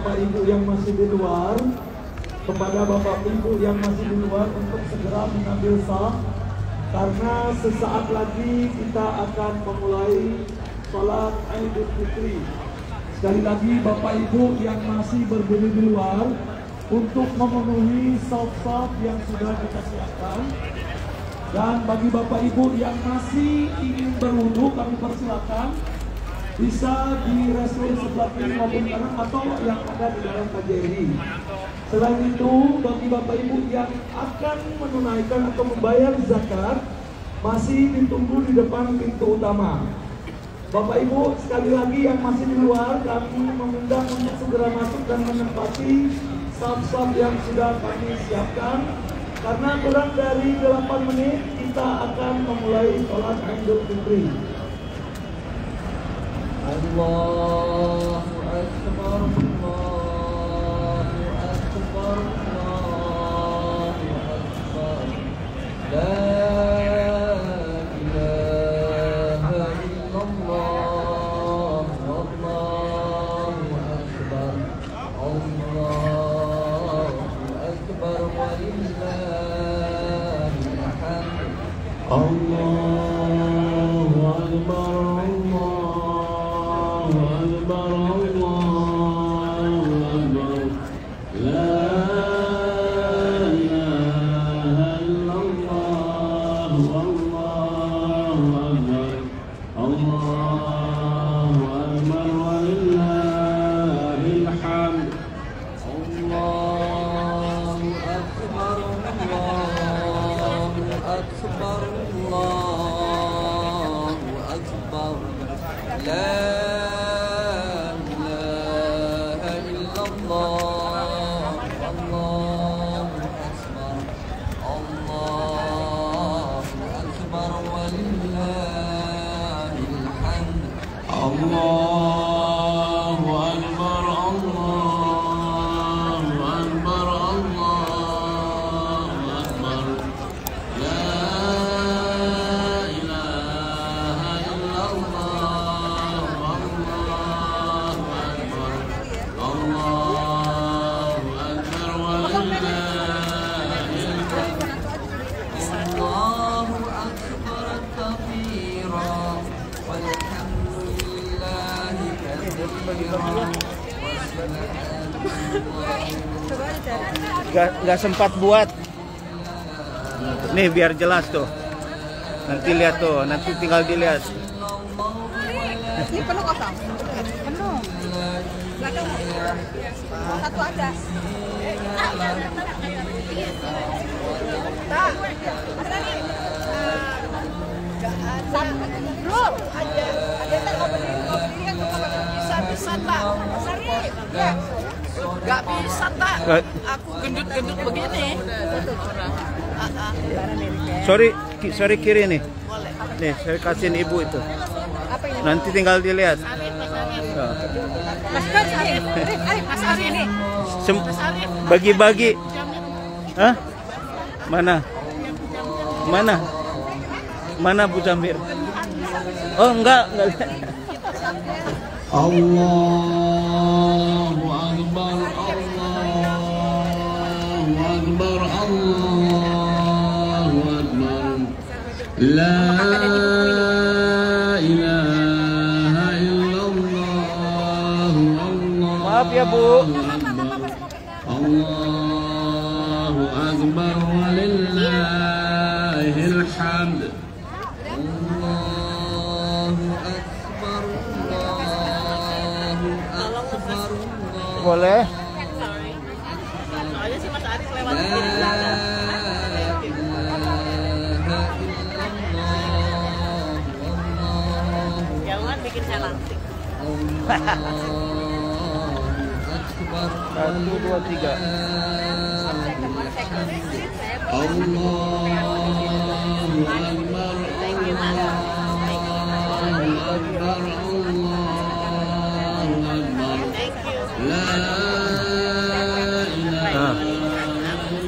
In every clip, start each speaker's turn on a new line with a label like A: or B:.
A: Bapak Ibu yang masih di luar, kepada Bapak Ibu yang masih di luar untuk segera mengambil saf, karena sesaat lagi kita akan memulai sholat Idul Fitri. Sekali lagi Bapak Ibu yang masih berdiri di luar untuk memenuhi saf-saf yang sudah kita siapkan. Dan bagi Bapak Ibu yang masih ingin berwudu, kami persilakan bisa di restroom sebelah kiri maupun kanan atau yang ada di dalam KJRI. Selain itu, bagi Bapak Ibu yang akan menunaikan atau membayar zakat, masih ditunggu di depan pintu utama. Bapak Ibu sekali lagi yang masih di luar, kami mengundang untuk segera masuk dan menempati saf-saf yang sudah kami siapkan. Karena kurang dari 8 menit kita akan memulai sholat Idul Fitri.
B: Allahu Akbar, Allahu Akbar, Allahu Akbar. La ilaha illallah, Allahu Akbar, Allahu Akbar, walillahil hamd.
A: Allahu Akbar, Allahu Akbar, Allahu Akbar. La ilaha illallah, Allahu Akbar, Allahu Akbar, walillahil hamd.
B: Allahu Akbar, Allahu Akbar, Allahu Akbar. La ilaha illallah, Allahu Akbar, Allahu Akbar, walillahil hamd.
A: Allahu Akbar, Allahu Akbar, Allahu Akbar. La ilaha illallah, Allahu Akbar, Allahu Akbar, walillahil hamd.
B: Allahu Akbar kabira, walhamdulillahi katsira,
C: Nggak sempat buat. Nih biar jelas tuh. Nanti lihat tuh, nanti tinggal dilihat.
D: Ini penuh kosong. Penuh. Belakang satu aja. Tak. Bro, ada yang mau berdiri kan bisa tak. Ya. Gak bisa tak. Aku gendut-gendut begini.
C: Sorry kiri nih. Nih, saya kasihin ibu itu. Nanti tinggal dilihat.
D: Mas Arif ini.
C: Bagi-bagi. Hah? Mana? Mana Bu Jamir? Oh, enggak.
A: Allahu Akbar, Allahu Akbar, Allahu Akbar. La ilaha illallah,
C: Maaf ya Bu.
A: Allahu Akbar, walillahil hamd.
C: Boleh.
D: Soalnya si Mas Arif lewat sini. Jangan bikin saya lantik.
C: 1, 2, 3.
A: Allahu Akbar,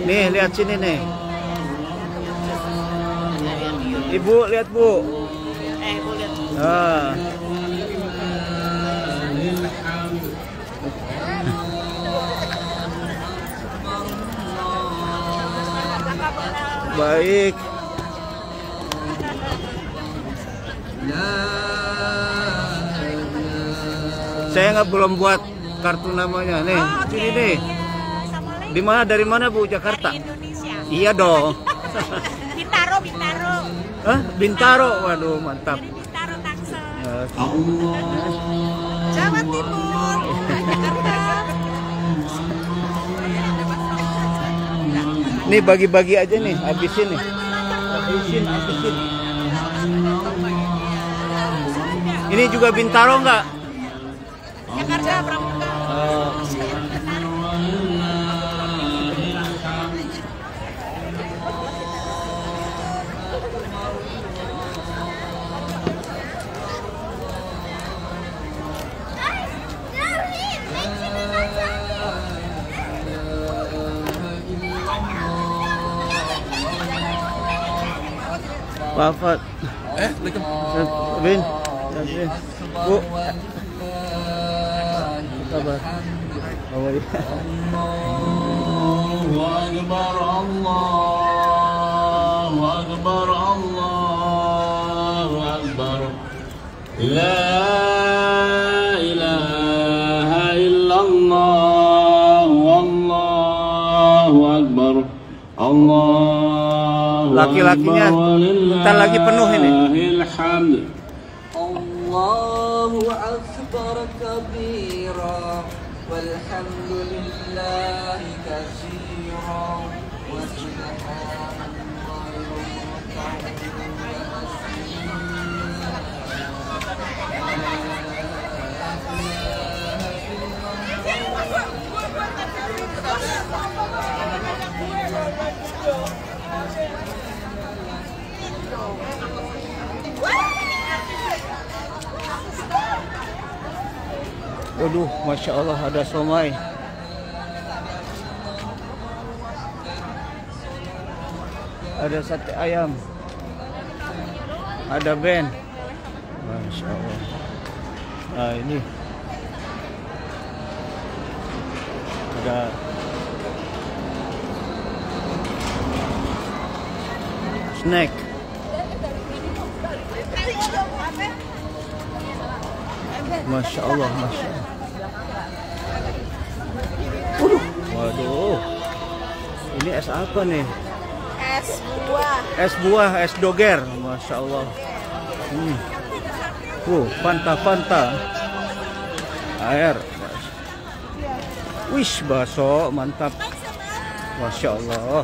C: Nih, lihat sini nih. Ibu, lihat Bu.
D: Bu lihat.
C: Ah. Baik. Saya nggak belum buat kartu namanya nih. Sini nih. Di mana, dari mana Bu? Jakarta?
E: Dari Indonesia.
C: Iya dong.
E: Bintaro, Bintaro.
C: Hah? Bintaro. Waduh, mantap.
E: Dari Bintaro, Tangsel.
D: Jawa Timur.
C: Nih bagi-bagi aja nih, habisin nih. Habisin. Ini juga Bintaro nggak?
E: Jakarta, Pramuka.
C: Wafat. Bin. Bu. Kabar. Oh iya.
F: Allahu Akbar, Allahu Akbar, Allahu Akbar. La ilaha illallah, Wallahu Akbar. Allahu
C: Laki-lakinya ntar lagi penuh ini.
B: Allahu akbar kabira walhamdulillahi katsira wa subhanallahi
C: Waduh, Masya Allah ada somai. Ada sate ayam. Ada band. Masya Allah. Nah ini. Ada snack. Masya Allah, Masya Allah. Waduh. Ini es apa nih?
E: Es buah.
C: Es buah, es doger. Masya Allah. Fanta. Air. Wish, bakso, mantap. Masya Allah.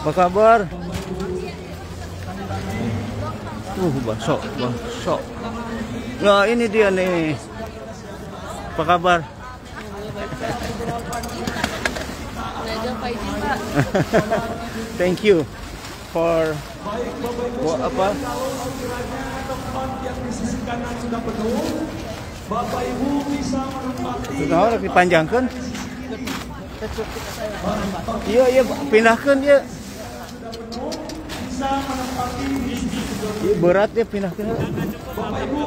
C: Apa kabar? Bakso. Nah, ini dia nih. Apa kabar? Thank you for apa?
A: Yang di sisi kanan sudah penuh. Bapak Ibu bisa menempati.
C: Sudah harus dipanjangkan. Iya, pindahkan ya.
A: Bisa menempati di sisi
C: Iya, berat ya pindahkan.
A: Bapak Ibu,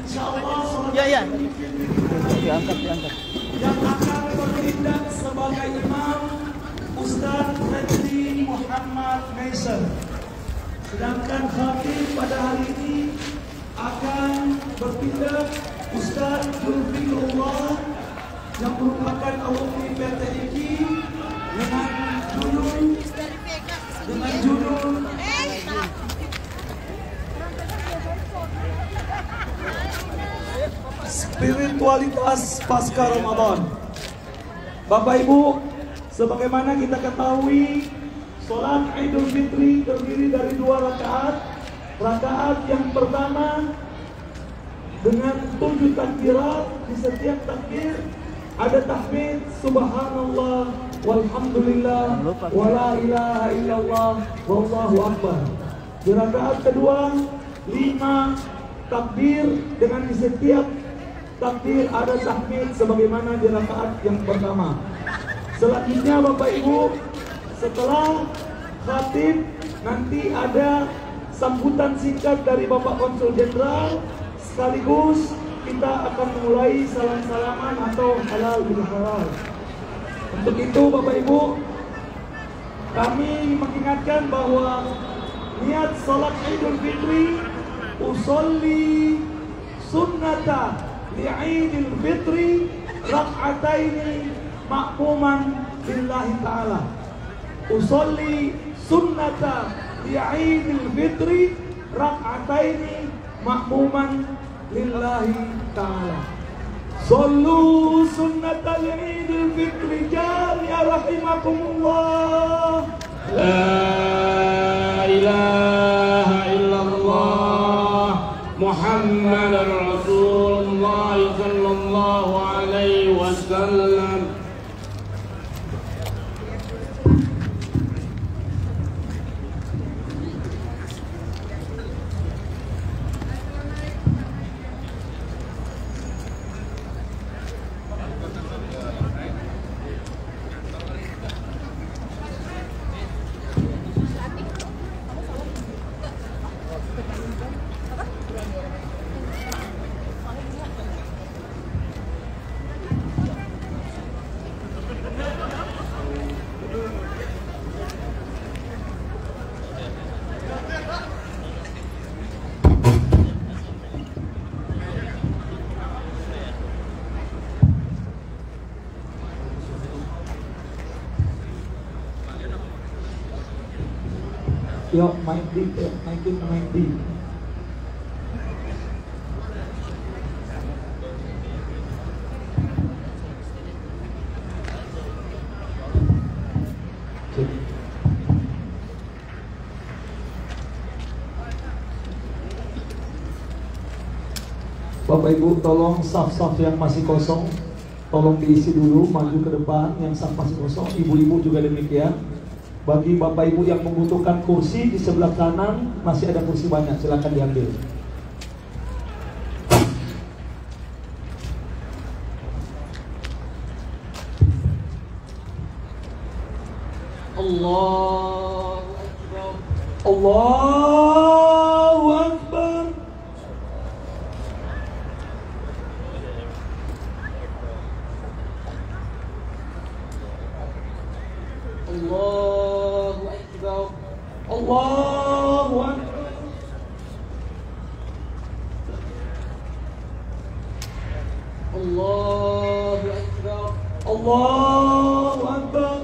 A: insya Allah
C: Ya. Diangkat.
A: yang akan bertindak sebagai imam Ustaz Freddy Muhammad Mason. Sedangkan khatib pada hari ini akan bertindak Ustaz Zulfiqullah yang merupakan alumni PT IKI dengan judul Spiritualitas Pasca Ramadan. Bapak Ibu, sebagaimana kita ketahui, sholat Idul Fitri terdiri dari 2 rakaat. Rakaat yang pertama dengan 7 takbirat, di setiap takbir ada tahmid subhanallah walhamdulillah wala ilaha illallah wallahu akbar. Di rakaat kedua 5 takbir dengan di setiap takbir ada tahmid sebagaimana di rakaat yang pertama. Selanjutnya Bapak Ibu, setelah khatib nanti ada sambutan singkat dari Bapak Konsul Jenderal, sekaligus kita akan mulai salam-salaman atau halal bihalal. Untuk itu Bapak Ibu, kami mengingatkan bahwa niat salat Idul Fitri, usolli sunnata li'idil fitri rak'ataini ma'muman lillahi ta'ala. Usolli sunnata li'idil fitri rak'ataini ma'muman lillahi ta'ala. Sallu sunnata li'idil fitri jami'a rahimakumullah.
F: La ilaha illallah Muhammadar Rasulullah sallallahu alaihi wasallam.
A: Yo, mic di, mic di. Bapak Ibu, tolong saf-saf yang masih kosong tolong diisi dulu, maju ke depan. Yang saf masih kosong, ibu-ibu juga demikian. Bagi Bapak Ibu yang membutuhkan kursi di sebelah kanan, masih ada kursi banyak, silakan diambil.
B: Allahu Akbar.
A: Allahu Akbar.
B: Allahu Akbar.
A: Allahu Akbar.
B: Allahu Akbar.
A: Allahu Akbar.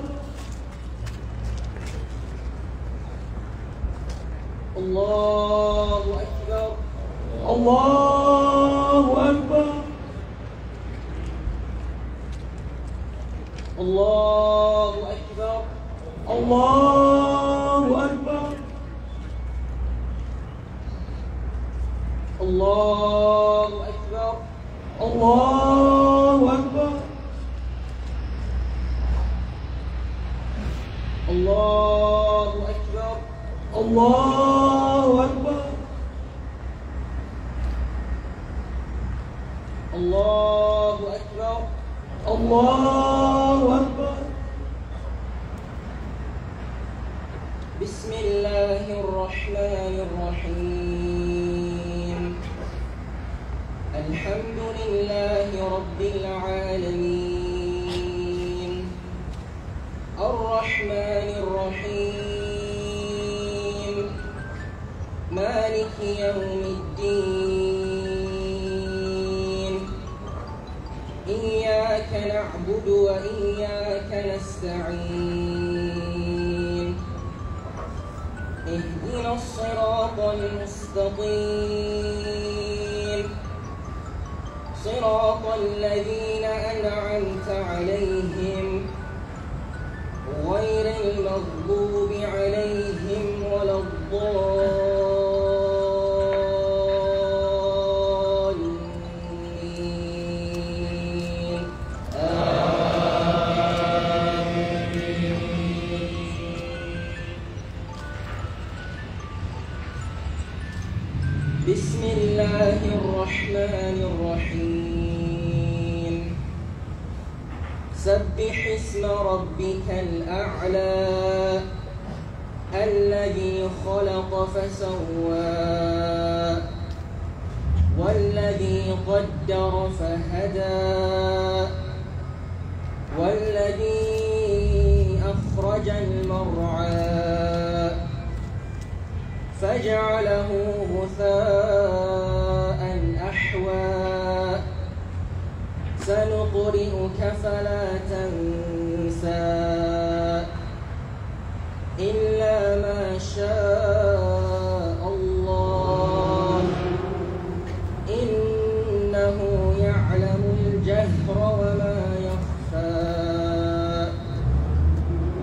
B: Allahu Akbar.
A: Allahu Akbar.
B: Allahu Akbar.
A: Allahu Akbar.
B: Allahu Akbar.
A: Allahu Akbar.
B: Allahu Akbar.
A: Allahu Akbar.
B: Allahu Akbar.
A: Allahu Akbar.
B: Bismillahirrahmanirrahim. Alhamdulillahi Rabbil alamin. Ar-Rahmanir-Rahim. Maliki yawmiddin. Iyyaka na'budu wa iyyaka nasta'in. اهدنا الصراط المستقيم صراط الذين أنعمت عليهم غير المغضوب عليهم ولا الضالين. بسم الله الرحمن الرحيم. سبح اسم ربك الأعلى الذي خلق فسوى والذي قدر فهدى والذي أخرج المرعى فجعله غثاء أحوى سنقرئك فلا تنسى إلا ما شاء الله إنه يعلم الجهر وما يخفى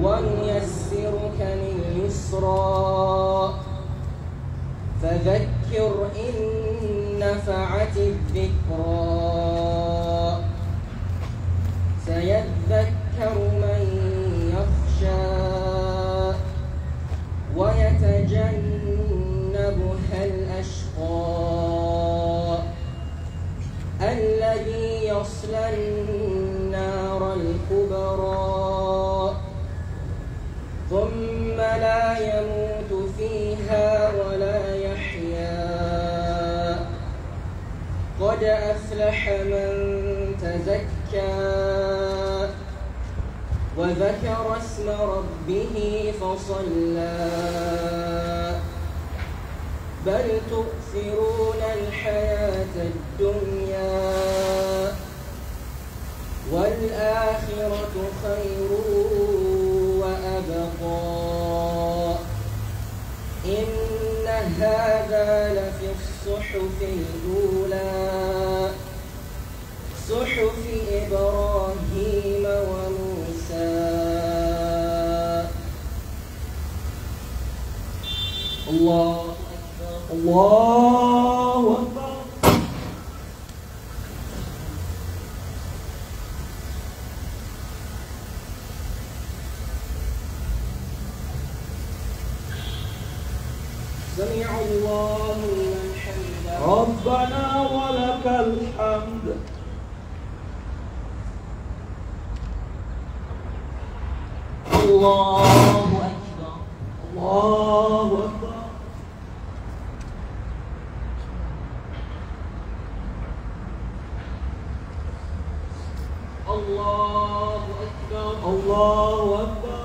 B: ونيسرك لليسرى فذكر إن نفعت الذكرى سيذكر من يخشى ويتجنبها الأشقى الذي يصلى النار الكبرى ثم لا يموت فيها ولا يحيا قد أفلح من تزكى وذكر اسم ربه فصلى بل تؤثرون الحياة الدنيا والآخرة خير وأبقى إن هذا لفي الصحف الأولى صحف إبراهيم وموسى الله أكبر
A: الله أكبر.
B: سمع الله لمن حمده
A: ربنا ولك الحمد.
B: الله أكبر
A: الله أكبر.
B: الله أكبر
A: الله أكبر.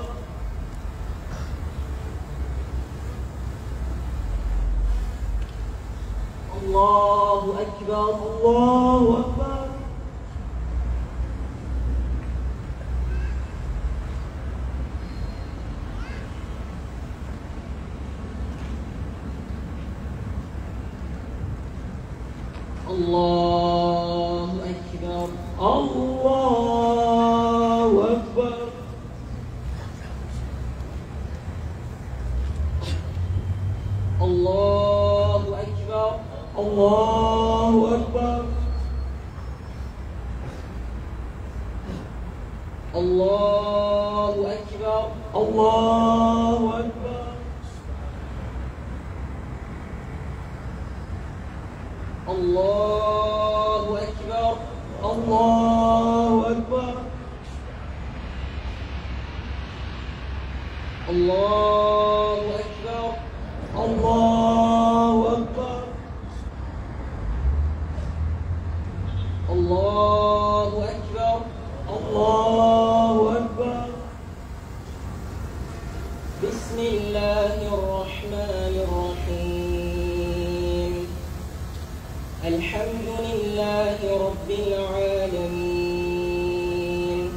B: الله أكبر
A: الله أكبر.
B: الله أكبر
A: الله أكبر.
B: الله أكبر
A: الله أكبر.
B: الله أكبر
A: الله أكبر.
B: الله أكبر
A: الله أكبر.
B: الله أكبر
A: الله أكبر.
B: الله أكبر
A: الله أكبر.
B: بسم الله الرحمن الرحيم الحمد لله رب العالمين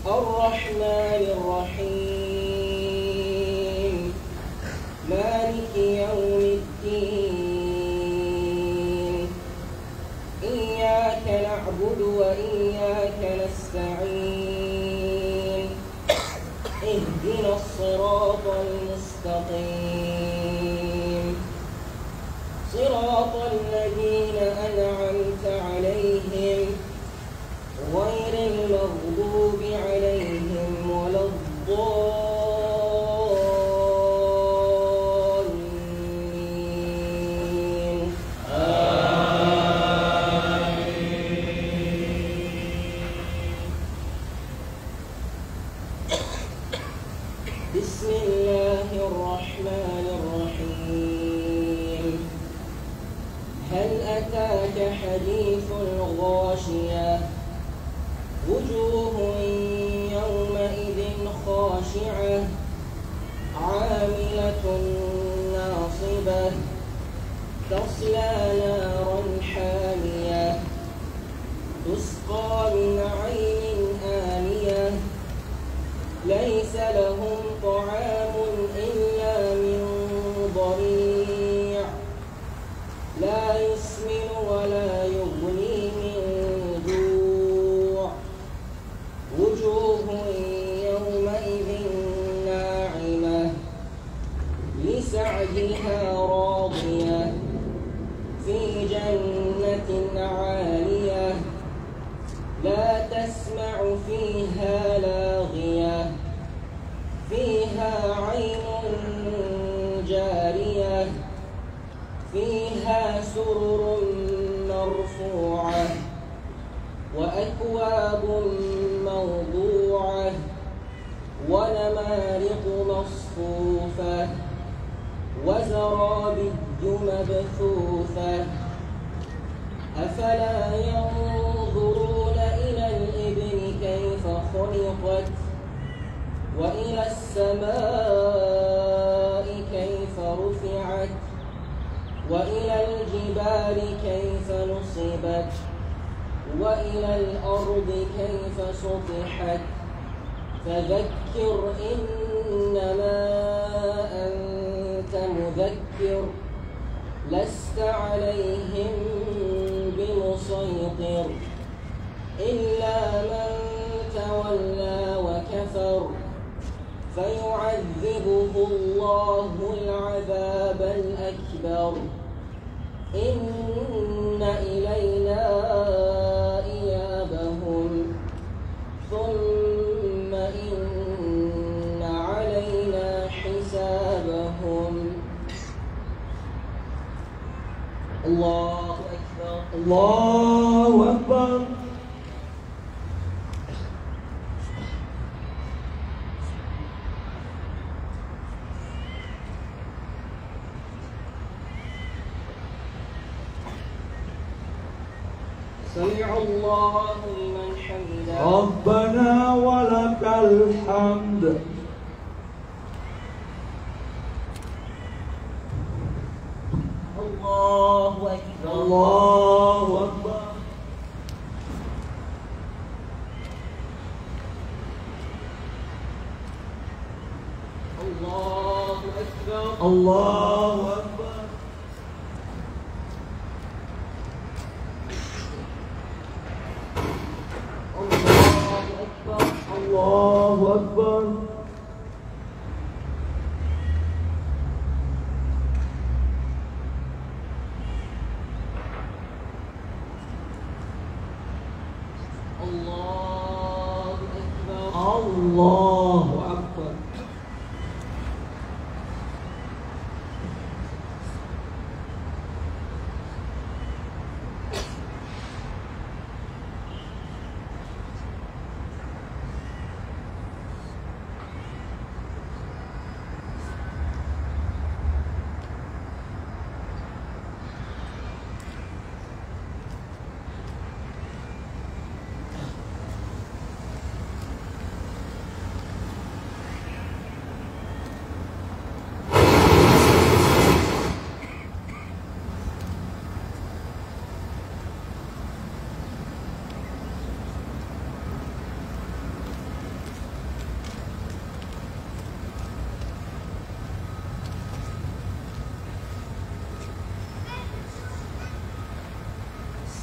B: الرحمن الرحيم مالك يوم الدين إياك نعبد وإياك نستعين اهدنا الصراط المستقيم صراط الذين أنعمت عليهم غير المغضوب عليهم ولا الضالين بسم الله الرحمن الرحيم هل أتاك حديث الغاشية وجوه يومئذ خاشعة عاملة ناصبة تصلى نارا حامية تسقى من عين آنية ليس لهم طعام إلا من ضريع لا يسمن ولا يغني من جوع وجوه يومئذ ناعمة لسعيها راضية في جنة عالية لا تسمع فيها لاغية فيها عين جارية فيها سرر مرفوعة وأكواب موضوعة ونمارق مصفوفة وزرابي مبثوثة أفلا ينظرون إلى الإبل كيف خلقت وإلى السماء كيف رفعت وإلى الجبال كيف نصبت وإلى الأرض كيف سطحت فذكر إنما أنت مذكر لست عليهم بمسيطر إلا من تولى وكفر فيعذبه الله العذاب الأكبر إن إلينا إيابهم ثم إن علينا حسابهم الله أكبر
A: الله أكبر.
B: سمع الله لمن حمده
A: ربنا ولك الحمد.
B: الله أكبر
A: الله أكبر.
B: الله أكبر
A: الله أكبر. الله أكبر.
B: الله أكبر
A: الله أكبر.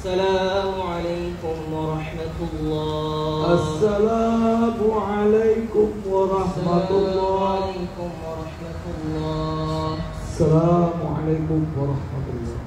B: السلام عليكم ورحمة الله
A: السلام عليكم ورحمة الله.
B: عليكم ورحمة الله.
A: السلام عليكم ورحمة الله.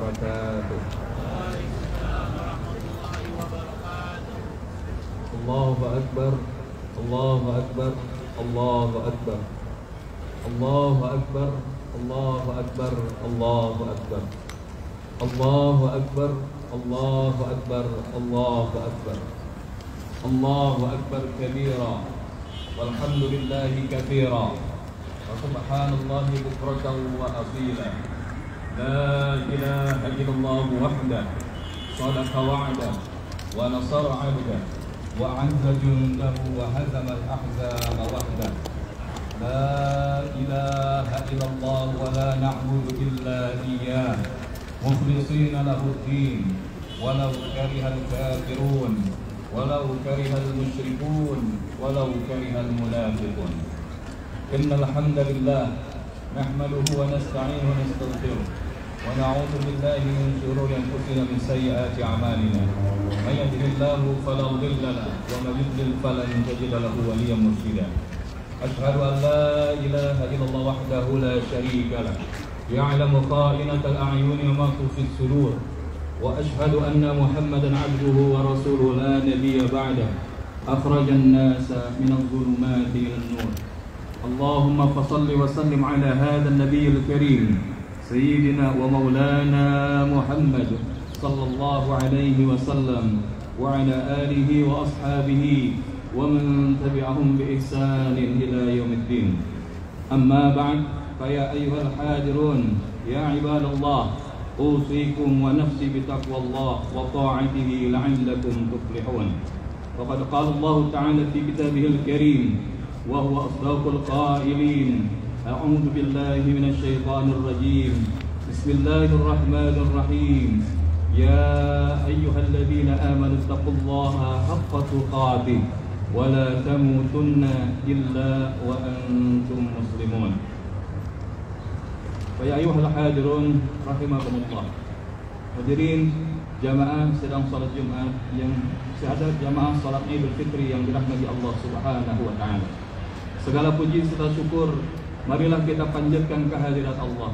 G: وبركاته. الله أكبر الله أكبر الله أكبر الله أكبر الله أكبر الله أكبر الله أكبر الله أكبر الله أكبر الله أكبر كبيرا والحمد لله كثيرا وسبحان الله بكرة وأصيلا. لا إله إلا الله وحده صدق وعده ونصر عبده وأعز جنده وهزم الأحزاب وحده. لا إله إلا الله ولا نعبد إلا إياه مخلصين له الدين ولو كره الكافرون ولو كره المشركون ولو كره المنافقون. إن الحمد لله نحمده ونستعينه ونستغفره ونعوذ بالله من شرور أنفسنا من سيئات أعمالنا. من يهده الله فلا مضل له ومن يضلل فلن تجد له وليا مرشدا. أشهد أن لا إله إلا الله وحده لا شريك له يعلم خائنة الأعين وما تخفي الصدور. وأشهد أن محمدا عبده ورسوله لا نبي بعده أخرج الناس من الظلمات إلى النور. اللهم فصل وسلم على هذا النبي الكريم سيدنا ومولانا محمد صلى الله عليه وسلم وعلى آله وأصحابه ومن تبعهم بإحسان إلى يوم الدين. أما بعد فيا أيها الحاضرون يا عباد الله أوصيكم ونفسي بتقوى الله وطاعته لعلكم تفلحون. وقد قال الله تعالى في كتابه الكريم وهو أصدق القائلين أعوذ بالله من الشيطان الرجيم بسم الله الرحمن الرحيم يا أيها الذين آمنوا اتقوا الله حق تقاته ولا تموتن إلا وأنتم مسلمون. Ya ayuhal hadirun rahimakumullah. Hadirin jamaah sedang salat Jumat yang syahadat jamaah salat Idul Fitri yang dirahmati Allah Subhanahu wa taala. Segala puji serta syukur marilah kita panjatkan kehadirat Allah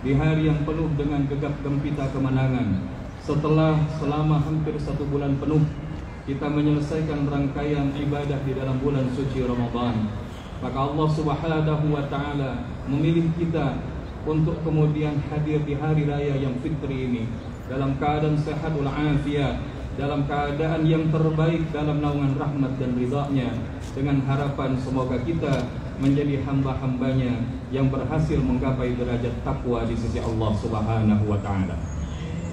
G: di hari yang penuh dengan gegap gempita kemenangan. Setelah selama hampir 1 bulan penuh kita menyelesaikan rangkaian ibadah di dalam bulan suci Ramadan, maka Allah Subhanahu wa taala memilih kita untuk kemudian hadir di hari raya yang fitri ini dalam keadaan sehat walafiat, dalam keadaan yang terbaik dalam naungan rahmat dan ridha-Nya, dengan harapan semoga kita menjadi hamba-hambanya yang berhasil menggapai derajat takwa di sisi Allah Subhanahu wa taala.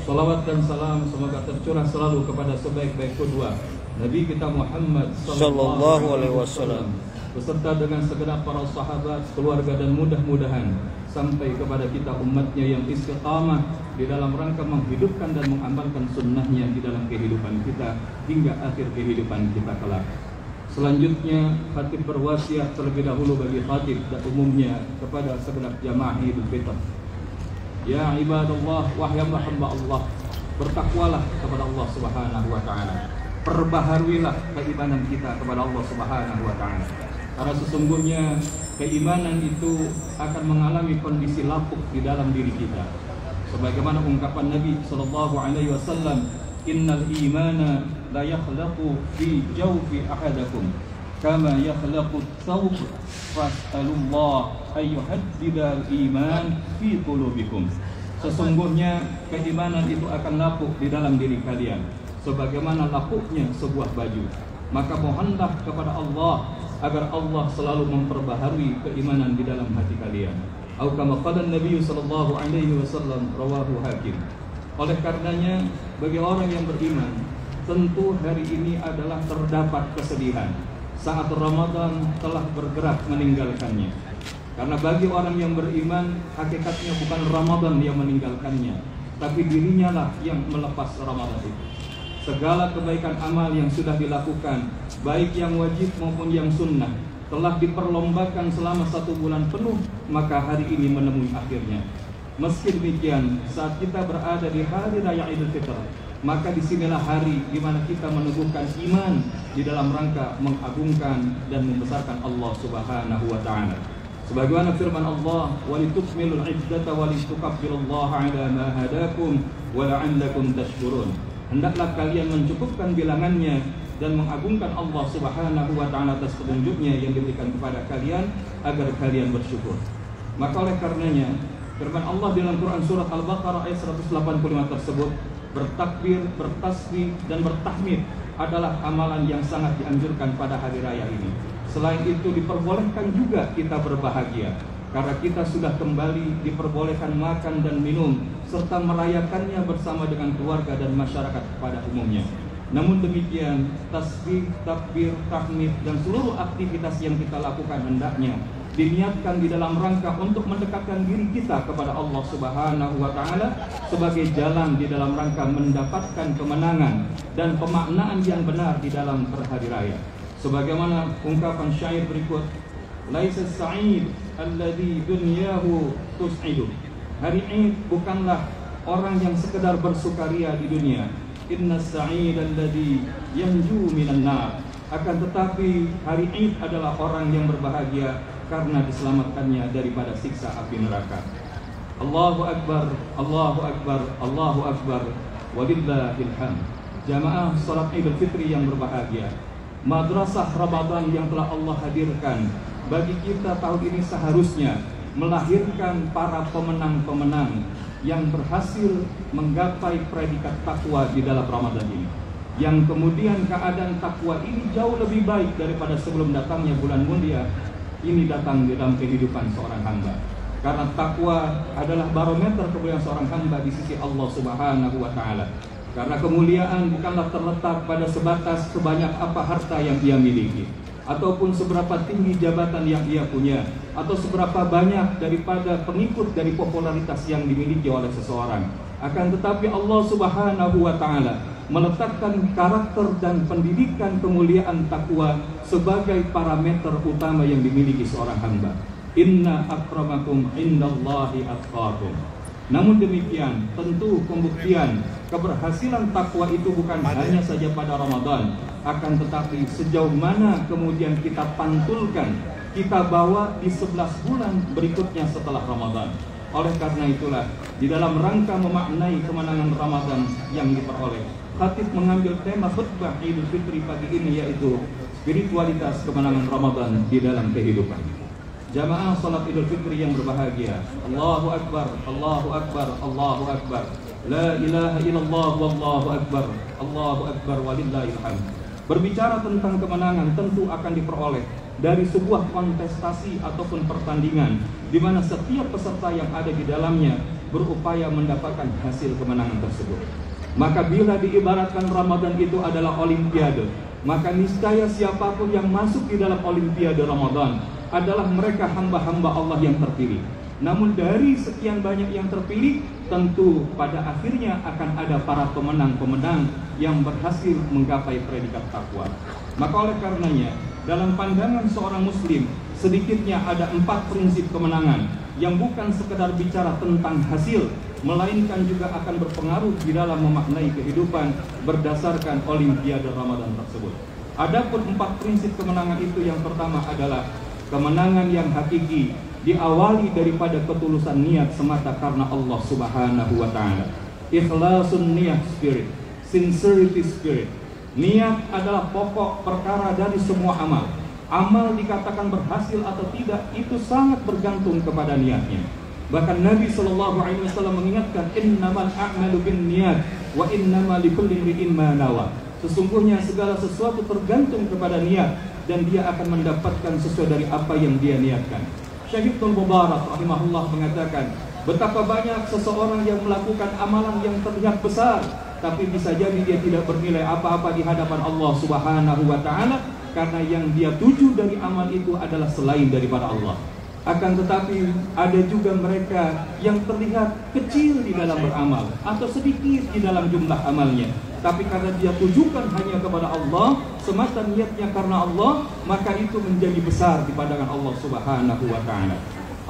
G: Salawat dan salam semoga tercurah selalu kepada sebaik-baik qudwah Nabi kita Muhammad sallallahu alaihi wasallam beserta dengan segenap para sahabat, keluarga, dan mudah-mudahan sampai kepada kita umatnya yang istiqamah di dalam rangka menghidupkan dan mengamalkan sunnahnya di dalam kehidupan kita hingga akhir kehidupan kita kelak. Selanjutnya khatib berwasiat terlebih dahulu bagi khatib dan umumnya kepada segenap jamaah Idul Fitr. Ya ibadallah, wahai hamba Allah, bertakwalah kepada Allah Subhanahu wa taala. Perbaharuilah keimanan kita kepada Allah Subhanahu wa taala. Karena sesungguhnya keimanan itu akan mengalami kondisi lapuk di dalam diri kita. Sebagaimana ungkapan Nabi sallallahu alaihi wasallam, "Innal imana la yakhlaqu fi jawfi ahadakum kama yakhlaqu thawb fas'alullah ay yuhaddidal iman fi qulubikum." Sesungguhnya keimanan itu akan lapuk di dalam diri kalian sebagaimana lapuknya sebuah baju. Maka mohonlah kepada Allah agar Allah selalu memperbaharui keimanan di dalam hati kalian. Atau kama qala Nabi sallallahu alaihi wasallam rawahu Hakim. Oleh karenanya bagi orang yang beriman tentu hari ini adalah terdapat kesedihan saat Ramadan telah bergerak meninggalkannya. Karena bagi orang yang beriman hakikatnya bukan Ramadan yang meninggalkannya, tapi dirinya lah yang melepas Ramadan itu. Segala kebaikan amal yang sudah dilakukan, baik yang wajib maupun yang sunnah, telah diperlombakan selama 1 bulan penuh, maka hari ini menemui akhirnya. Meski demikian, saat kita berada di hari raya Idul Fitr, maka disinilah hari di mana kita meneguhkan iman di dalam rangka mengagungkan dan membesarkan Allah Subhanahu wa taala. Sebagaimana firman Allah, walitukmilul iddata walitukabbirullaha ala ma hadakum wa la'allakum tashkurun. Hendaklah kalian mencukupkan bilangannya dan mengagungkan Allah Subhanahu wa taala atas petunjuknya yang diberikan kepada kalian agar kalian bersyukur. Maka oleh karenanya firman Allah dalam Quran surat Al-Baqarah ayat 185 tersebut, bertakbir, bertasbih dan bertahmid adalah amalan yang sangat dianjurkan pada hari raya ini. Selain itu diperbolehkan juga kita berbahagia karena kita sudah kembali diperbolehkan makan dan minum serta merayakannya bersama dengan keluarga dan masyarakat pada umumnya. Namun demikian, tasbih, takbir, tahmid dan seluruh aktivitas yang kita lakukan hendaknya diniatkan di dalam rangka untuk mendekatkan diri kita kepada Allah Subhanahu wa taala sebagai jalan di dalam rangka mendapatkan kemenangan dan pemaknaan yang benar di dalam berhari raya. Sebagaimana ungkapan syair berikut, laisa sa'id alladhi dunyahu tus'idu. Hari Id bukanlah orang yang sekedar bersukaria di dunia. Inna sa'id alladhi yanju minan nar. Akan tetapi hari Id adalah orang yang berbahagia karena diselamatkannya daripada siksa api neraka. Allahu Akbar, Allahu Akbar, Allahu Akbar, walillahil hamd. Jamaah salat Idul Fitri yang berbahagia, Madrasah Ramadan yang telah Allah hadirkan bagi kita tahun ini seharusnya melahirkan para pemenang-pemenang yang berhasil menggapai predikat takwa di dalam Ramadan ini, yang kemudian keadaan takwa ini jauh lebih baik daripada sebelum datangnya bulan mulia ini datang di dalam kehidupan seorang hamba. Karena takwa adalah barometer kemuliaan seorang hamba di sisi Allah Subhanahu wa taala. Karena kemuliaan bukanlah terletak pada sebatas sebanyak apa harta yang ia miliki, ataupun seberapa tinggi jabatan yang ia punya, atau seberapa banyak daripada pengikut dari popularitas yang dimiliki oleh seseorang. Akan tetapi Allah Subhanahu wa taala meletakkan karakter dan pendidikan kemuliaan takwa sebagai parameter utama yang dimiliki seorang hamba. Inna akramakum indallahi atqakum. Namun demikian, tentu pembuktian keberhasilan takwa itu bukan hanya saja pada Ramadan, akan tetapi sejauh mana kemudian kita pantulkan, kita bawa di 11 bulan berikutnya setelah Ramadan. Oleh karena itulah, di dalam rangka memaknai kemenangan Ramadan yang diperoleh, khatib mengambil tema khutbah Idul Fitri pagi ini, yaitu spiritualitas kemenangan Ramadan di dalam kehidupan. Jamaah salat Idul Fitri yang berbahagia, Allahu Akbar, Allahu Akbar, Allahu Akbar, la ilaha illallah wallahu akbar, Allahu Akbar walillahil hamd. Berbicara tentang kemenangan tentu akan diperoleh dari sebuah kontestasi ataupun pertandingan di mana setiap peserta yang ada di dalamnya berupaya mendapatkan hasil kemenangan tersebut. Maka bila diibaratkan Ramadan itu adalah olimpiade, maka niscaya siapapun yang masuk di dalam olimpiade Ramadan adalah mereka hamba-hamba Allah yang terpilih. Namun dari sekian banyak yang terpilih, tentu pada akhirnya akan ada para pemenang-pemenang yang berhasil menggapai predikat takwa. Maka oleh karenanya, dalam pandangan seorang muslim, sedikitnya ada 4 prinsip kemenangan yang bukan sekedar bicara tentang hasil, melainkan juga akan berpengaruh di dalam memaknai kehidupan berdasarkan olimpiade Ramadan tersebut. Adapun 4 prinsip kemenangan itu, yang pertama adalah kemenangan yang hakiki diawali daripada ketulusan niat semata karena Allah Subhanahu wa taala. Ikhlasun niyah spirit, sincerity spirit. Niat adalah pokok perkara dari semua amal. Amal dikatakan berhasil atau tidak itu sangat bergantung kepada niatnya. Bahkan Nabi SAW mengingatkan, innamal a'malu binniyat wa innama likulli imri'in ma nawa. Sesungguhnya segala sesuatu tergantung kepada niat, dan dia akan mendapatkan sesuai dari apa yang dia niatkan. Syekh Ibnu Mubarak rahimahullah mengatakan, betapa banyak seseorang yang melakukan amalan yang terlihat besar, tapi bisa jadi dia tidak bernilai apa-apa di hadapan Allah Subhanahu wa taala, karena yang dia tuju dari amal itu adalah selain daripada Allah. Akan tetapi ada juga mereka yang terlihat kecil di dalam beramal atau sedikit di dalam jumlah amalnya, tapi karena dia tujukan hanya kepada Allah, semata niatnya karena Allah, maka itu menjadi besar di pandangan Allah Subhanahu wa taala.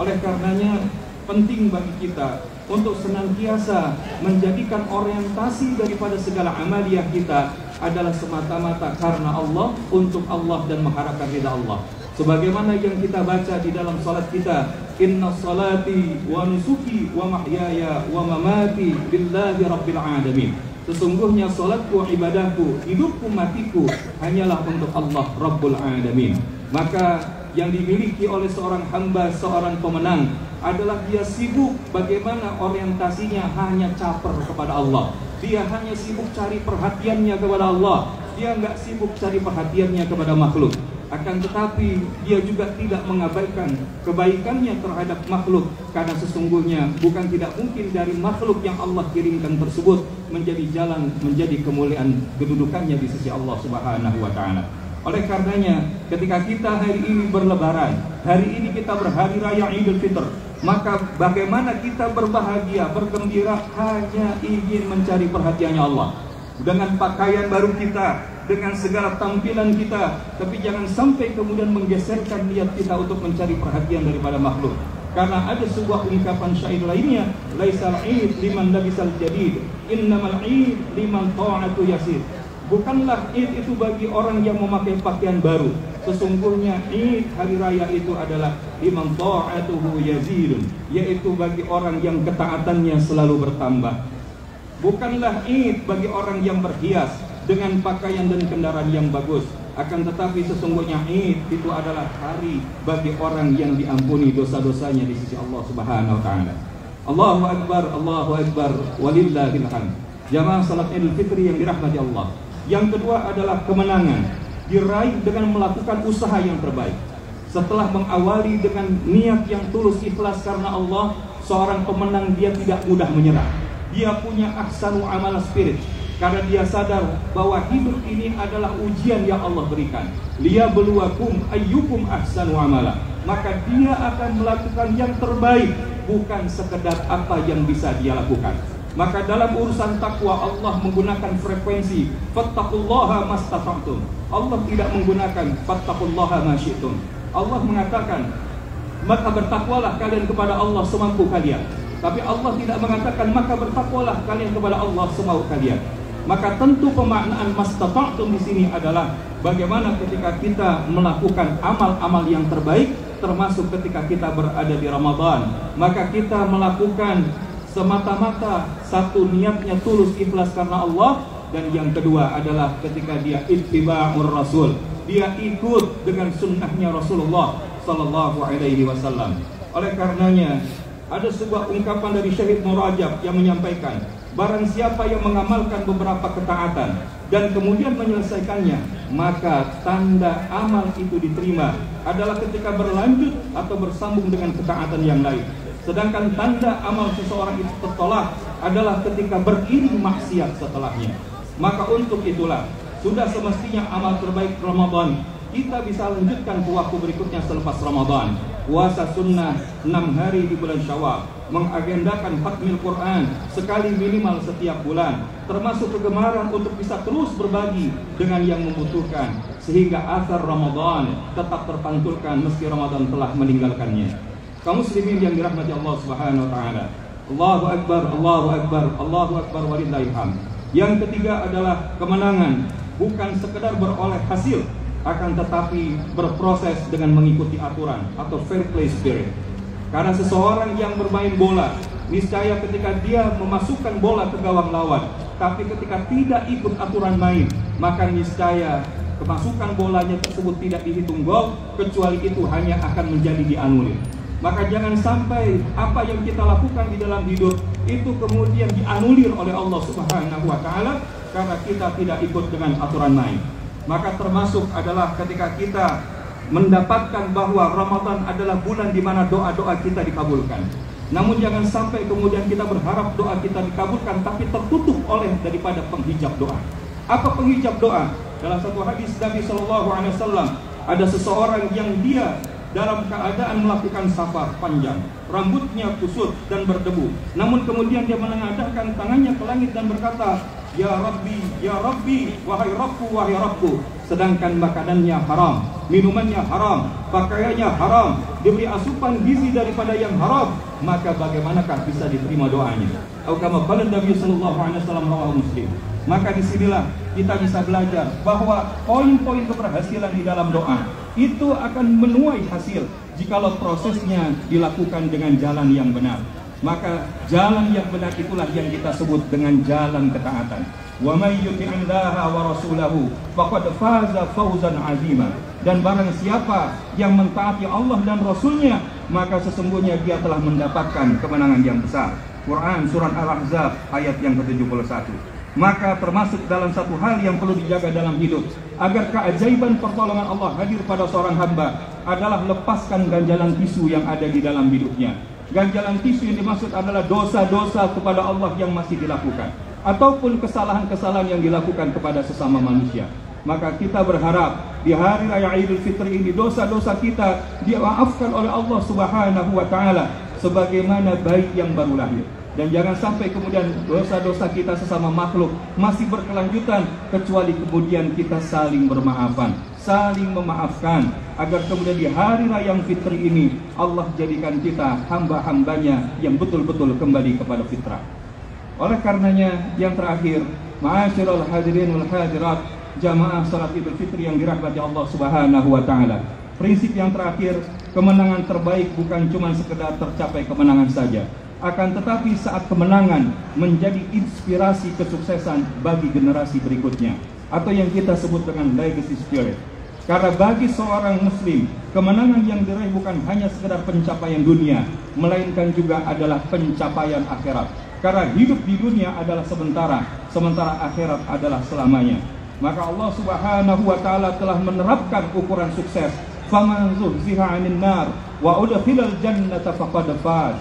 G: Oleh karenanya penting bagi kita untuk senantiasa menjadikan orientasi daripada segala amaliyah kita adalah semata-mata karena Allah, untuk Allah, dan mengharapkan ridha Allah. Sebagaimana yang kita baca di dalam salat kita, inna salati wa nusuki wa mahyaya wa mamati lillahi rabbil alamin. Sesungguhnya salatku, ibadahku, hidupku, matiku hanyalah untuk Allah Rabbul Alamin. Maka yang dimiliki oleh seorang hamba, seorang pemenang adalah dia sibuk bagaimana orientasinya hanya caper kepada Allah. Dia hanya sibuk cari perhatiannya kepada Allah. Dia nggak sibuk cari perhatiannya kepada makhluk. Akan tetapi dia juga tidak mengabaikan kebaikannya terhadap makhluk, karena sesungguhnya bukan tidak mungkin dari makhluk yang Allah kirimkan tersebut menjadi jalan, menjadi kemuliaan kedudukannya di sisi Allah Subhanahu wa Ta'ala. Oleh karenanya, ketika kita hari ini berlebaran, hari ini kita berhari raya Idul Fitr, maka bagaimana kita berbahagia, bergembira hanya ingin mencari perhatiannya Allah. Dengan pakaian baru kita, dengan segala tampilan kita, tapi jangan sampai kemudian menggeserkan niat kita untuk mencari perhatian daripada makhluk. Karena ada sebuah ungkapan syair lainnya, laisal 'id liman labisal jadid, innamal 'id liman ta'atu yasir. Bukanlah Id itu bagi orang yang memakai pakaian baru. Sesungguhnya Id, hari raya itu adalah liman ta'atuhu yazidun, yaitu bagi orang yang ketaatannya selalu bertambah. Bukanlah Id bagi orang yang berhias dengan pakaian dan kendaraan yang bagus. Akan tetapi sesungguhnya Id itu adalah hari bagi orang yang diampuni dosa-dosanya di sisi Allah Subhanahu wa Ta'ala. Allahu Akbar, Allahu Akbar, walillahil hamd. Jamaah salat Idul Fitri yang dirahmati Allah. Yang kedua adalah kemenangan, diraih dengan melakukan usaha yang terbaik. Setelah mengawali dengan niat yang tulus ikhlas karena Allah, seorang pemenang dia tidak mudah menyerah. Dia punya ahsanu amal spirit, karena dia sadar bahwa hidup ini adalah ujian yang Allah berikan. Liyabluwakum ayyukum ahsanu amala. Maka dia akan melakukan yang terbaik, bukan sekedar apa yang bisa dia lakukan. Maka dalam urusan takwa Allah menggunakan frekuensi fattaqullaha mastata'tum. Allah tidak menggunakan fattaqullaha masyi'tum. Allah mengatakan, maka bertakwalah kalian kepada Allah semampu kalian. Tapi Allah tidak mengatakan maka bertakwalah kalian kepada Allah semau kalian. Maka tentu pemaknaan mastata'tum di sini adalah bagaimana ketika kita melakukan amal-amal yang terbaik, termasuk ketika kita berada di Ramadan, maka kita melakukan semata-mata satu niatnya tulus ikhlas karena Allah, dan yang kedua adalah ketika dia ittiba'ur rasul, dia ikut dengan sunnahnya Rasulullah sallallahu alaihi wasallam. Oleh karenanya ada sebuah ungkapan dari Syahid Murajab yang menyampaikan, barang siapa yang mengamalkan beberapa ketaatan dan kemudian menyelesaikannya, maka tanda amal itu diterima adalah ketika berlanjut atau bersambung dengan ketaatan yang lain. Sedangkan tanda amal seseorang itu tertolak adalah ketika beriring maksiat setelahnya. Maka untuk itulah sudah semestinya amal terbaik Ramadan kita bisa lanjutkan ke waktu berikutnya selepas Ramadan. Puasa sunnah 6 hari di bulan Syawal, mengagendakan khatmil Quran sekali minimal setiap bulan, termasuk kegemaran untuk bisa terus berbagi dengan yang membutuhkan, sehingga athar Ramadan tetap terpantulkan meski Ramadan telah meninggalkannya. Kaum muslimin yang dirahmati Allah Subhanahu wa Ta'ala, Allahu Akbar, Allahu Akbar, Allahu Akbar, walillahil hamd. Yang ketiga adalah kemenangan, bukan sekedar beroleh hasil, akan tetapi berproses dengan mengikuti aturan atau fair play spirit. Karena seseorang yang bermain bola, niscaya ketika dia memasukkan bola ke gawang lawan, tapi ketika tidak ikut aturan main, maka niscaya kemasukan bolanya tersebut tidak dihitung gol, kecuali itu hanya akan menjadi dianulir. Maka jangan sampai apa yang kita lakukan di dalam hidup itu kemudian dianulir oleh Allah Subhanahu wa Ta'ala karena kita tidak ikut dengan aturan main. Maka termasuk adalah ketika kita mendapatkan bahwa Ramadan adalah bulan di mana doa-doa kita dikabulkan. Namun jangan sampai kemudian kita berharap doa kita dikabulkan tapi tertutup oleh daripada penghijab doa. Apa penghijab doa? Dalam satu hadis Nabi SAW, ada seseorang yang dia dalam keadaan melakukan safar panjang, rambutnya kusut dan berdebu, namun kemudian dia menengadahkan tangannya ke langit dan berkata, Ya Rabbi, wahai Rabbku, wahai Rabbku. Sedangkan makanannya haram, minumannya haram, pakaiannya haram, diberi asupan gizi daripada yang haram, maka bagaimanakah bisa diterima doanya? Atau kama qala Nabi sallallahu alaihi wasallam rawahu Muslim. Maka disinilah kita bisa belajar bahwa poin-poin keberhasilan di dalam doa itu akan menuai hasil jikalau prosesnya dilakukan dengan jalan yang benar. Maka jalan yang benar itulah yang kita sebut dengan jalan ketaatan. Wa may yuti'illaha wa rasulahu faqad faza fawzan 'azima. Dan barang siapa yang mentaati Allah dan Rasulnya, maka sesungguhnya dia telah mendapatkan kemenangan yang besar. Quran Surah Al-Ahzab ayat yang ke-71. Maka termasuk dalam satu hal yang perlu dijaga dalam hidup, agar keajaiban pertolongan Allah hadir pada seorang hamba, adalah lepaskan ganjalan tisu yang ada di dalam hidupnya. Ganjalan tisu yang dimaksud adalah dosa-dosa kepada Allah yang masih dilakukan, ataupun kesalahan-kesalahan yang dilakukan kepada sesama manusia. Maka kita berharap di hari raya Idul Fitri ini dosa-dosa kita dimaafkan oleh Allah Subhanahu wa taala sebagaimana bayi yang baru lahir. Dan jangan sampai kemudian dosa-dosa kita sesama makhluk masih berkelanjutan, kecuali kemudian kita saling bermaafan, saling memaafkan, agar kemudian di hari raya Fitri ini Allah jadikan kita hamba-hambanya yang betul-betul kembali kepada fitrah. Oleh karenanya, yang terakhir, ma'asyiral hadirin wal hadirat, jamaah salat Idul Fitri yang dirahmati Allah Subhanahu wa taala. Prinsip yang terakhir, kemenangan terbaik bukan cuma sekedar tercapai kemenangan saja, akan tetapi saat kemenangan menjadi inspirasi kesuksesan bagi generasi berikutnya, atau yang kita sebut dengan legacy spirit. Karena bagi seorang muslim, kemenangan yang diraih bukan hanya sekedar pencapaian dunia, melainkan juga adalah pencapaian akhirat. Karena hidup di dunia adalah sementara, sementara akhirat adalah selamanya. Maka Allah Subhanahu wa taala telah menerapkan ukuran sukses. Faman zuhziha 'anil nar wa udkhilal jannata faqad faz.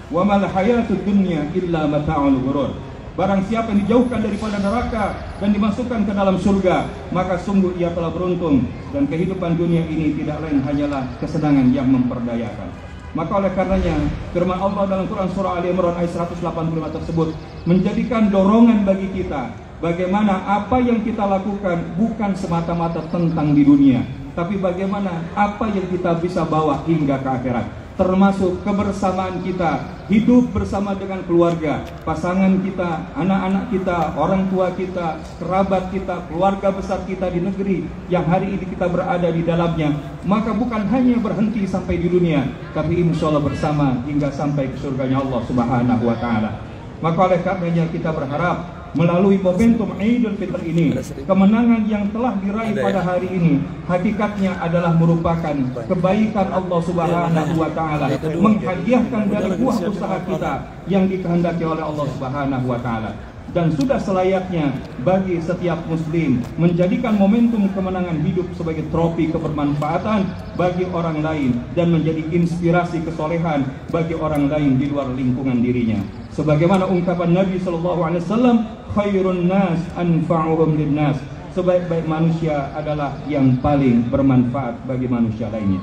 G: Wa mal hayatud dunya illa mata'ul ghurur. Barang siapa yang dijauhkan daripada neraka dan dimasukkan ke dalam surga, maka sungguh ia telah beruntung, dan kehidupan dunia ini tidak lain hanyalah kesenangan yang memperdayakan. Maka oleh karenanya firman Allah dalam Quran Surah Ali Imran ayat 185 tersebut menjadikan dorongan bagi kita, bagaimana apa yang kita lakukan bukan semata-mata tentang di dunia, tapi bagaimana apa yang kita bisa bawa hingga ke akhirat, termasuk kebersamaan kita, hidup bersama dengan keluarga, pasangan kita, anak-anak kita, orang tua kita, kerabat kita, keluarga besar kita di negeri yang hari ini kita berada di dalamnya. Maka bukan hanya berhenti sampai di dunia, tapi insya Allah bersama hingga sampai ke surganya Allah Subhanahu wa ta'ala. Maka oleh karenanya kita berharap melalui momentum Idul Fitri ini, kemenangan yang telah diraih pada hari ini hakikatnya adalah merupakan kebaikan Allah Subhanahu wa taala, menghadiahkan dari buah usaha kita yang dikehendaki oleh Allah Subhanahu wa taala. Dan sudah selayaknya bagi setiap muslim menjadikan momentum kemenangan hidup sebagai trofi kebermanfaatan bagi orang lain dan menjadi inspirasi kesolehan bagi orang lain di luar lingkungan dirinya. Sebagaimana ungkapan Nabi SAW, khairun nas anfa'uhum linnas. Sebaik-baik manusia adalah yang paling bermanfaat bagi manusia lainnya.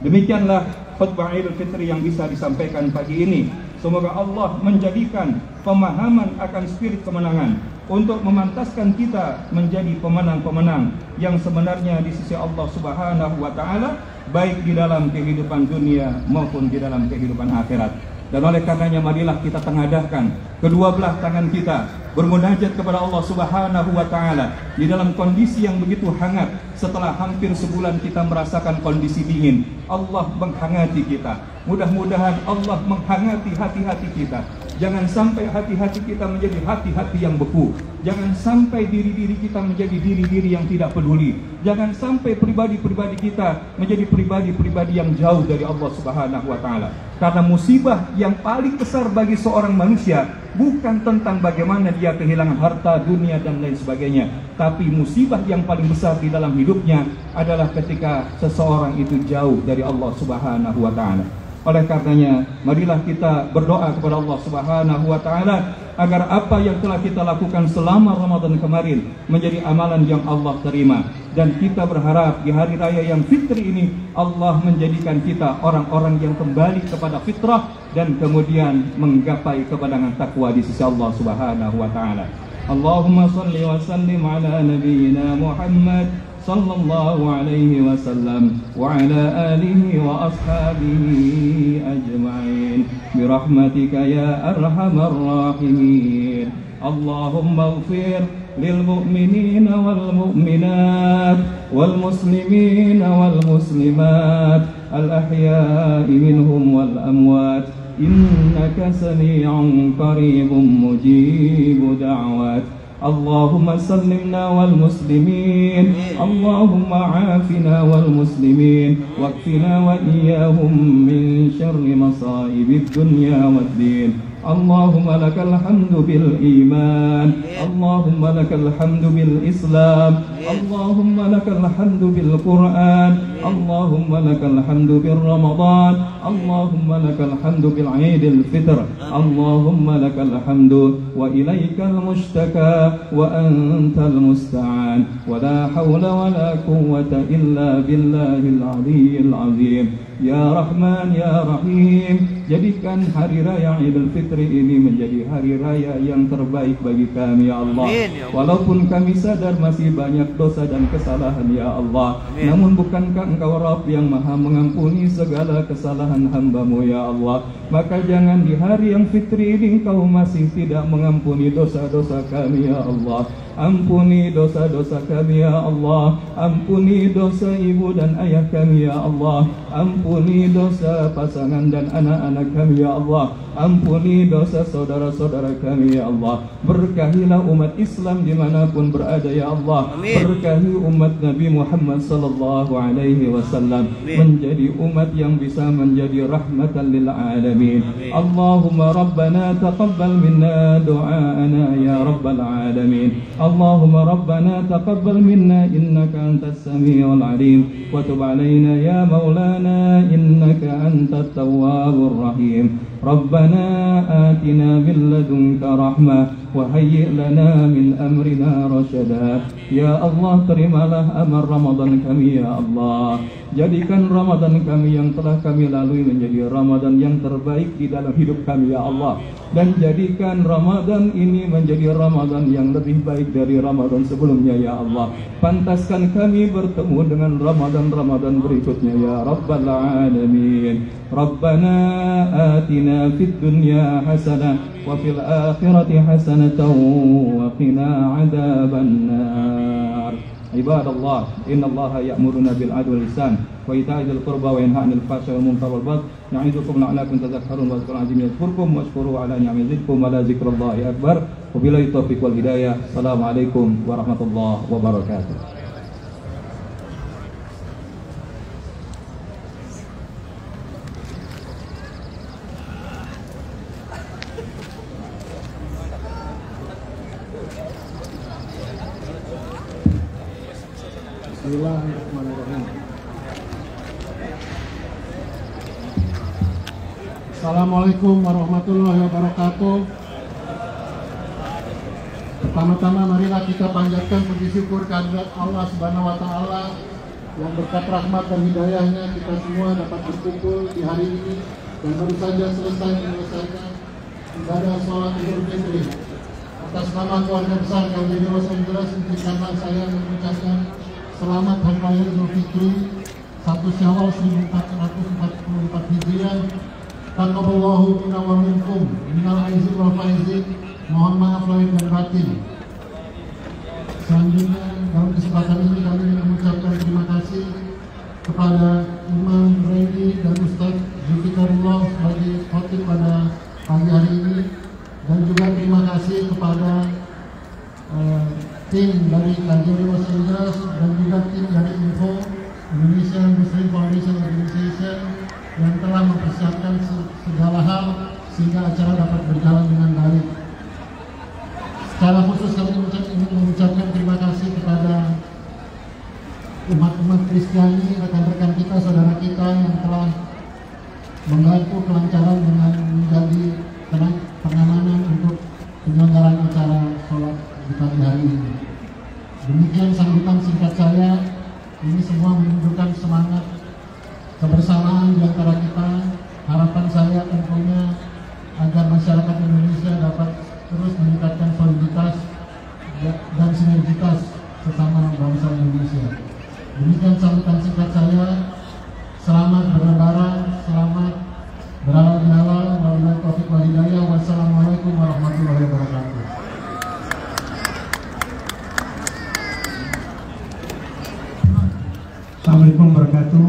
G: Demikianlah khutbah Idul Fitri yang bisa disampaikan pagi ini. Semoga Allah menjadikan pemahaman akan spirit kemenangan untuk memantaskan kita menjadi pemenang-pemenang yang sebenarnya di sisi Allah Subhanahu wa taala, baik di dalam kehidupan dunia maupun di dalam kehidupan akhirat. Dan oleh karenanya marilah kita tengadahkan kedua belah tangan kita bermunajat kepada Allah Subhanahu wa taala di dalam kondisi yang begitu hangat. Setelah hampir sebulan kita merasakan kondisi dingin, Allah menghangati kita. Mudah-mudahan Allah menghangati hati-hati kita. Jangan sampai hati-hati kita menjadi hati-hati yang beku. Jangan sampai diri-diri kita menjadi diri-diri yang tidak peduli. Jangan sampai pribadi-pribadi kita menjadi pribadi-pribadi yang jauh dari Allah Subhanahu wa taala. Karena musibah yang paling besar bagi seorang manusia bukan tentang bagaimana dia kehilangan harta, dunia dan lain sebagainya, tapi musibah yang paling besar di dalam hidupnya adalah ketika seseorang itu jauh dari Allah Subhanahu wa taala. Oleh karenanya, marilah kita berdoa kepada Allah Subhanahu wa taala agar apa yang telah kita lakukan selama Ramadan kemarin menjadi amalan yang Allah terima, dan kita berharap di hari raya yang fitri ini Allah menjadikan kita orang-orang yang kembali kepada fitrah dan kemudian menggapai kemenangan takwa di sisi Allah Subhanahu wa taala. Allahumma shalli wa sallim ala nabiyyina Muhammad sallallahu alaihi wasallam wa ala alihi wa ashabihi ajma'in bi rahmatika ya arhamar rahimin. اللهم اغفر للمؤمنين والمؤمنات والمسلمين والمسلمات الأحياء منهم والأموات إنك سميع قريب مجيب دعوات. اللهم سلمنا والمسلمين، اللهم عافنا والمسلمين، واكفنا وإياهم من شر مصائب الدنيا والدين. اللهم لك الحمد بالإيمان، اللهم لك الحمد بالإسلام، اللهم لك الحمد بالقرآن، اللهم لك الحمد بالرمضان، اللهم لك الحمد بالعيد الفطر، اللهم لك الحمد وإليك المشتكى وأنت المستعان، ولا حول ولا قوة إلا بالله العلي العظيم. Ya Rahman, Ya Rahim, jadikan hari raya Idul Fitri ini menjadi hari raya yang terbaik bagi kami, ya Allah. Walaupun kami sadar masih banyak dosa dan kesalahan, ya Allah, namun bukankah Engkau Rabb yang maha mengampuni segala kesalahan hamba-Mu, ya Allah. Maka jangan di hari yang fitri ini Engkau masih tidak mengampuni dosa-dosa kami, ya Allah. Ampuni dosa-dosa kami, ya Allah. Ampuni dosa ibu dan ayah kami, ya Allah. Ampuni dosa pasangan dan anak-anak kami, ya Allah. Ampuni dosa saudara-saudara kami, ya Allah. Berkahilah umat Islam dimanapun berada, ya Allah. Berkahi umat Nabi Muhammad sallallahu alaihi wasallam menjadi umat yang bisa menjadi rahmatan lil alamin. Allahumma rabbana taqabbal minna du'aana ya rabbal alamin. Allahumma rabbana taqabbal minna innaka antas samiul alim wa tub alaina ya maulana innaka antat tawwabur rahim. Rabbana atina min ladunka rahmah wa hayyi' lana min amrina rasyada. Ya Allah, terimalah amal Ramadan kami, ya Allah. Jadikan Ramadan kami yang telah kami lalui menjadi Ramadan yang terbaik di dalam hidup kami, ya Allah. Dan jadikan Ramadan ini menjadi Ramadan yang lebih baik dari Ramadan sebelumnya, ya Allah. Pantaskan kami bertemu dengan Ramadan-Ramadan berikutnya, ya Rabbal Alamin. Rabbana atina fid dunya hasanah wa fil akhirati hasanatan wa qina adzaban nar. Ibadallah, innallaha ya'muruna bil 'adli wal ihsan wa ita'i dzil qurba wa yanha 'anil fahsya'i wal munkari wal baghi ya'idukum la'allakum tadhakkarun wa dhkurul 'azim yadhkurkum washkuru 'ala ni'amihi yazidkum wa la dzikrullahi akbar. Wabillahi taufiq wal hidayah. Assalamualaikum warahmatullahi wabarakatuh.
A: Bismillahirrahmanirrahim. Assalamualaikum warahmatullahi wabarakatuh. Pertama-tama marilah kita panjatkan puji syukur kehadirat Allah Subhanahu wa taala yang berkat rahmat dan hidayahnya kita semua dapat berkumpul di hari ini dan baru saja selesai menyelesaikan ibadah sholat Idul Fitri. Atas nama keluarga besar KBRI Los Angeles, izinkanlah saya mengucapkan selamat Hari Raya Idul Fitri 1 Syawal 1444 Hijriah. Taqabbalallahu minna wa minkum minal aizin wal faizin. Mohon maaf lahir dan batin. Selanjutnya dalam kesempatan ini kami mengucapkan terima kasih kepada Imam Redi dan Ustaz Zulfikarullah sebagai khotib pada pagi hari ini, dan juga terima kasih kepada tim dari KBRI Los Angeles dan juga tim dari Info Indonesia Muslim Foundation Organization yang telah mempersiapkan segala hal sehingga acara dapat berjalan dengan baik. Secara khusus kami ingin mengucapkan terima kasih kepada umat-umat Kristiani, rekan-rekan kita, saudara kita yang telah membantu kelancaran dengan menjadi pengamanan untuk penyelenggaraan acara sholat di pagi hari ini. Demikian sambutan singkat saya. Ini semua menunjukkan semangat kebersamaan di antara kita. Harapan saya tentunya agar masyarakat Indonesia dapat terus meningkatkan soliditas dan sinergitas sesama bangsa Indonesia. Demikian sambutan singkat saya. Selamat berlebaran, selamat berhalal bihalal, wabillahi taufiq wal hidayah. Wassalamualaikum warahmatullahi wabarakatuh.
H: Assalamualaikum wabarakatuh.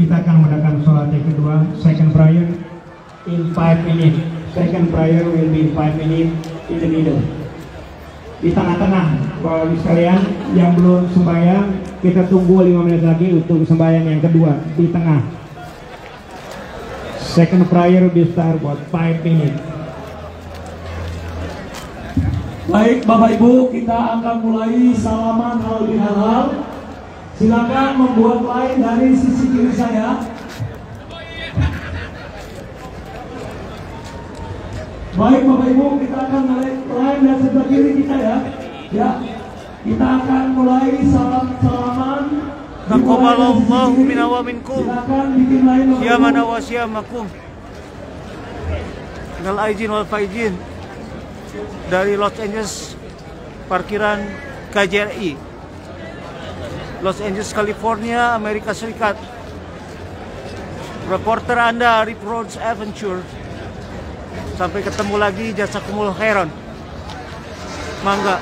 H: Kita akan mengadakan sholat yang kedua, second prayer in 5 minutes. Second prayer will be 5 minutes in the middle. Di tengah-tengah, Bapak Ibu sekalian yang belum sembahyang, kita tunggu 5 menit lagi untuk sembahyang yang kedua di tengah. Second prayer will start about 5 minutes.
A: Baik Bapak Ibu, kita akan mulai salaman halal bihalal. Silakan membuat line dari sisi kiri saya. Baik Bapak Ibu, kita akan mulai line dari sebelah kiri kita ya. Ya, kita akan mulai salaman.
C: Taqabbalallahu minna wa minkum.
A: Silakan bikin line.
C: Siyamana wa siyamakum. Minal aijin wal faijin. Dari Los Angeles, parkiran KJRI, Los Angeles, California, Amerika Serikat. Reporter Anda, Rip Roads Adventure. Sampai ketemu lagi, jazakumullah khairan. Mangga.